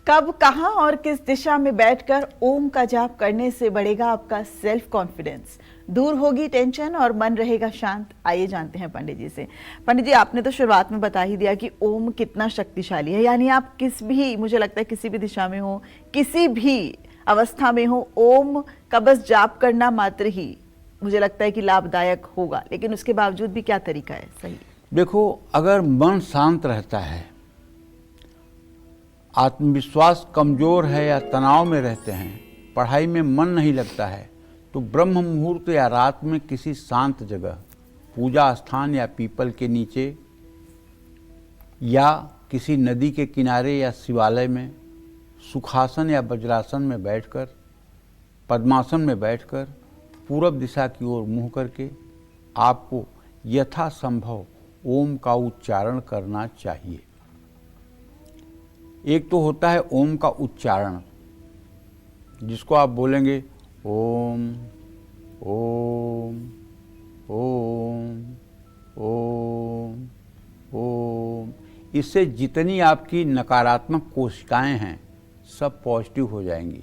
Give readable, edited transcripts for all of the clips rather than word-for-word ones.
कब, कहां और किस दिशा में बैठकर ओम का जाप करने से बढ़ेगा आपका सेल्फ कॉन्फिडेंस, दूर होगी टेंशन और मन रहेगा शांत? आइए जानते हैं पंडित जी से। पंडित जी, आपने तो शुरुआत में बता ही दिया कि ओम कितना शक्तिशाली है, यानी आप किस भी, मुझे लगता है किसी भी दिशा में हो, किसी भी अवस्था में हो, ओम का बस जाप करना मात्र ही मुझे लगता है कि लाभदायक होगा। लेकिन उसके बावजूद भी क्या तरीका है सही? देखो, अगर मन शांत रहता है, आत्मविश्वास कमज़ोर है या तनाव में रहते हैं, पढ़ाई में मन नहीं लगता है, तो ब्रह्म मुहूर्त या रात में किसी शांत जगह, पूजा स्थान या पीपल के नीचे या किसी नदी के किनारे या शिवालय में सुखासन या वज्रासन में बैठकर, पद्मासन में बैठकर पूरब दिशा की ओर मुँह करके आपको यथासंभव ओम का उच्चारण करना चाहिए। एक तो होता है ओम का उच्चारण, जिसको आप बोलेंगे ओम ओम ओम ओम ओम। इससे जितनी आपकी नकारात्मक कोशिकाएं हैं सब पॉजिटिव हो जाएंगी,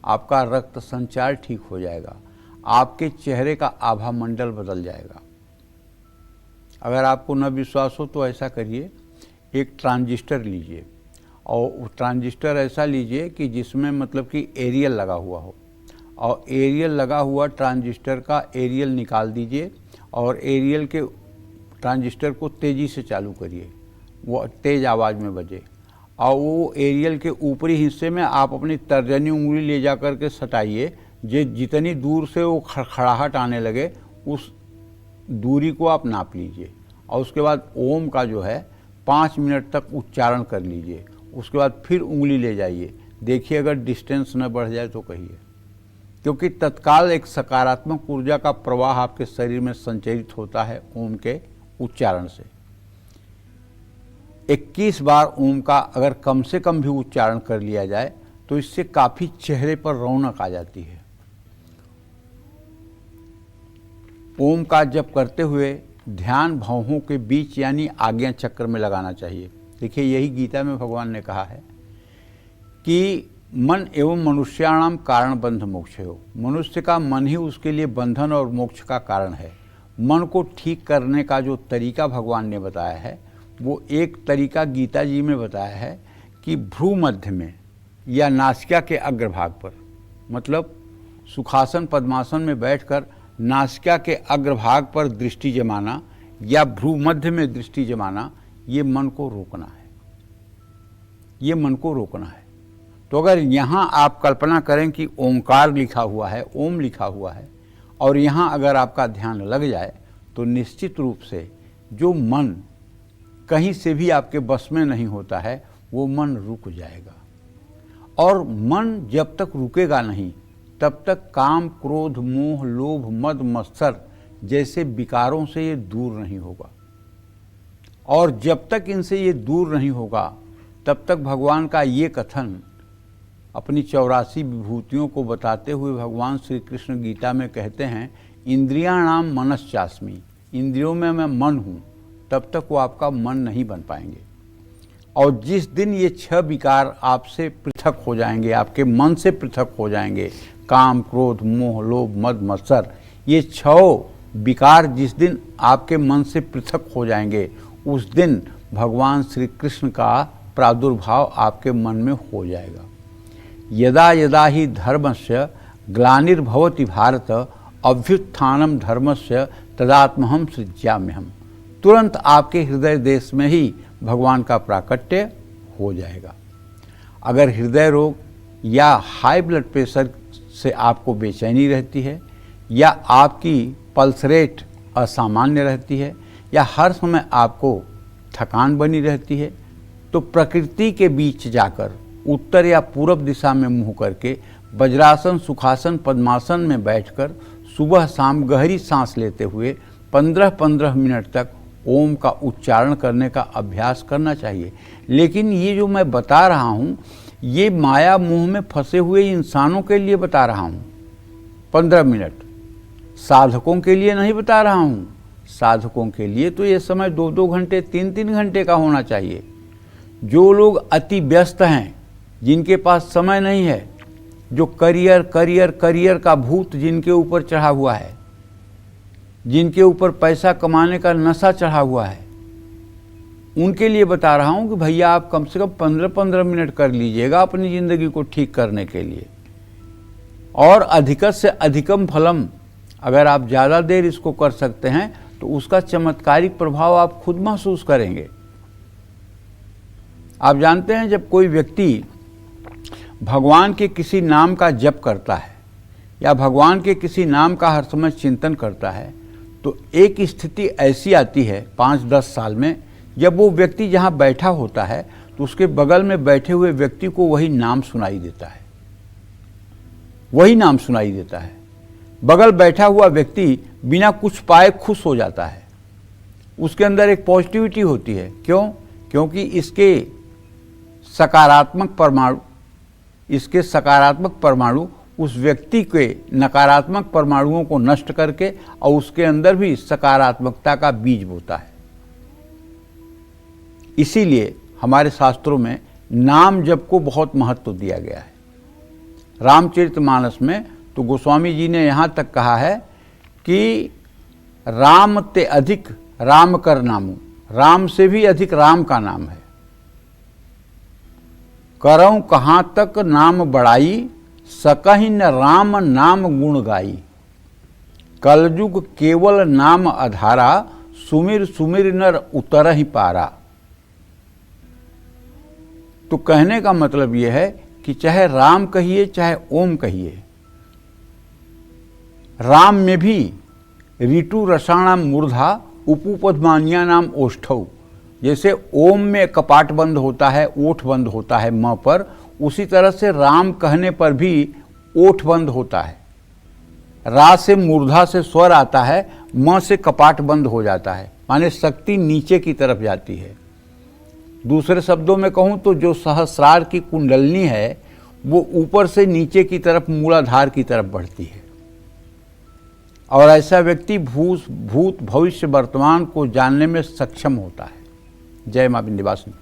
आपका रक्त संचार ठीक हो जाएगा, आपके चेहरे का आभा मंडल बदल जाएगा। अगर आपको न विश्वास हो तो ऐसा करिए, एक ट्रांजिस्टर लीजिए और ट्रांजिस्टर ऐसा लीजिए कि जिसमें मतलब कि एरियल लगा हुआ हो, और एरियल लगा हुआ ट्रांजिस्टर का एरियल निकाल दीजिए और एरियल के ट्रांजिस्टर को तेज़ी से चालू करिए, वो तेज़ आवाज़ में बजे, और वो एरियल के ऊपरी हिस्से में आप अपनी तर्जनी उंगली ले जा कर के सटाइए। जितनी दूर से वो खड़खड़ाहट आने लगे उस दूरी को आप नाप लीजिए, और उसके बाद ओम का जो है 5 मिनट तक उच्चारण कर लीजिए। उसके बाद फिर उंगली ले जाइए, देखिए अगर डिस्टेंस न बढ़ जाए तो कहिए, क्योंकि तत्काल एक सकारात्मक ऊर्जा का प्रवाह आपके शरीर में संचरित होता है ओम के उच्चारण से। 21 बार ओम का अगर कम से कम भी उच्चारण कर लिया जाए तो इससे काफ़ी चेहरे पर रौनक आ जाती है। ओम का जप करते हुए ध्यान भौहों के बीच यानी आज्ञा चक्र में लगाना चाहिए। देखिए, यही गीता में भगवान ने कहा है कि मन एवं मनुष्याणाम कारण बंध मोक्ष हो। मनुष्य का मन ही उसके लिए बंधन और मोक्ष का कारण है। मन को ठीक करने का जो तरीका भगवान ने बताया है, वो एक तरीका गीता जी में बताया है कि भ्रू मध्य में या नासिका के अग्रभाग पर, मतलब सुखासन पद्मासन में बैठकर नासिका के अग्रभाग पर दृष्टि जमाना या भ्रू मध्य में दृष्टि जमाना, ये मन को रोकना है, ये मन को रोकना है। तो अगर यहाँ आप कल्पना करें कि ओंकार लिखा हुआ है, ओम लिखा हुआ है, और यहाँ अगर आपका ध्यान लग जाए तो निश्चित रूप से जो मन कहीं से भी आपके बस में नहीं होता है वो मन रुक जाएगा। और मन जब तक रुकेगा नहीं तब तक काम, क्रोध, मोह, लोभ, मद, मत्सर जैसे विकारों से ये दूर नहीं होगा। और जब तक इनसे ये दूर नहीं होगा तब तक भगवान का ये कथन अपनी 84 विभूतियों को बताते हुए भगवान श्री कृष्ण गीता में कहते हैं, इंद्रियाणाम मनश्चास्मि, इंद्रियों में मैं मन हूँ, तब तक वो आपका मन नहीं बन पाएंगे। और जिस दिन ये 6 विकार आपसे पृथक हो जाएंगे, आपके मन से पृथक हो जाएंगे, काम, क्रोध, मोह, लोभ, मद, मत्सर, ये 6 विकार जिस दिन आपके मन से पृथक हो जाएंगे, उस दिन भगवान श्री कृष्ण का प्रादुर्भाव आपके मन में हो जाएगा। यदा यदा ही धर्मस्य ग्लानिर्भवति भारत अभ्युत्थानम धर्मस्य तदात्महं सृज्याम्यहम्। तुरंत आपके हृदय देश में ही भगवान का प्राकट्य हो जाएगा। अगर हृदय रोग या हाई ब्लड प्रेशर से आपको बेचैनी रहती है, या आपकी पल्स रेट असामान्य रहती है, या हर समय आपको थकान बनी रहती है, तो प्रकृति के बीच जाकर उत्तर या पूरब दिशा में मुँह करके वज्रासन, सुखासन, पद्मासन में बैठकर सुबह शाम गहरी सांस लेते हुए 15-15 मिनट तक ओम का उच्चारण करने का अभ्यास करना चाहिए। लेकिन ये जो मैं बता रहा हूँ, ये माया मोह में फंसे हुए इंसानों के लिए बता रहा हूँ। 15 मिनट साधकों के लिए नहीं बता रहा हूँ। साधकों के लिए तो ये समय 2-2 घंटे, 3-3 घंटे का होना चाहिए। जो लोग अति व्यस्त हैं, जिनके पास समय नहीं है, जो करियर करियर करियर का भूत जिनके ऊपर चढ़ा हुआ है, जिनके ऊपर पैसा कमाने का नशा चढ़ा हुआ है, उनके लिए बता रहा हूं कि भैया आप कम से कम 15-15 मिनट कर लीजिएगा अपनी ज़िंदगी को ठीक करने के लिए। और अधिकत से अधिकम फलम, अगर आप ज़्यादा देर इसको कर सकते हैं तो उसका चमत्कारिक प्रभाव आप खुद महसूस करेंगे। आप जानते हैं, जब कोई व्यक्ति भगवान के किसी नाम का जप करता है या भगवान के किसी नाम का हर समय चिंतन करता है, तो एक स्थिति ऐसी आती है 5-10 साल में, जब वो व्यक्ति जहाँ बैठा होता है तो उसके बगल में बैठे हुए व्यक्ति को वही नाम सुनाई देता है, वही नाम सुनाई देता है। बगल बैठा हुआ व्यक्ति बिना कुछ पाए खुश हो जाता है, उसके अंदर एक पॉजिटिविटी होती है। क्यों? क्योंकि इसके सकारात्मक परमाणु उस व्यक्ति के नकारात्मक परमाणुओं को नष्ट करके और उसके अंदर भी सकारात्मकता का बीज बोता है। इसीलिए हमारे शास्त्रों में नाम जप को बहुत महत्व दिया गया है। रामचरितमानस में तो गोस्वामी जी ने यहाँ तक कहा है कि राम ते अधिक राम कर नामू, राम से भी अधिक राम का नाम है। करऊं कहाँ तक नाम बढ़ाई, सकहि न राम नाम गुण गाई। कलयुग केवल नाम आधारा, सुमिर सुमिर नर उतर ही पारा। तो कहने का मतलब यह है कि चाहे राम कहिए चाहे ओम कहिए, राम में भी ऋतु रसाणाम मूर्धा उपपद्मानिया नाम ओष्ठौ, जैसे ओम में कपाट बंद होता है, ओठ बंद होता है म पर, उसी तरह से राम कहने पर भी ओठ बंद होता है। रा से मूर्धा से स्वर आता है, म से कपाट बंद हो जाता है, माने शक्ति नीचे की तरफ जाती है। दूसरे शब्दों में कहूँ तो जो सहस्रार की कुंडलनी है वो ऊपर से नीचे की तरफ मूलाधार की तरफ बढ़ती है। और ऐसा व्यक्ति भूत भविष्य वर्तमान को जानने में सक्षम होता है। जय मां विंध्यवासिनी।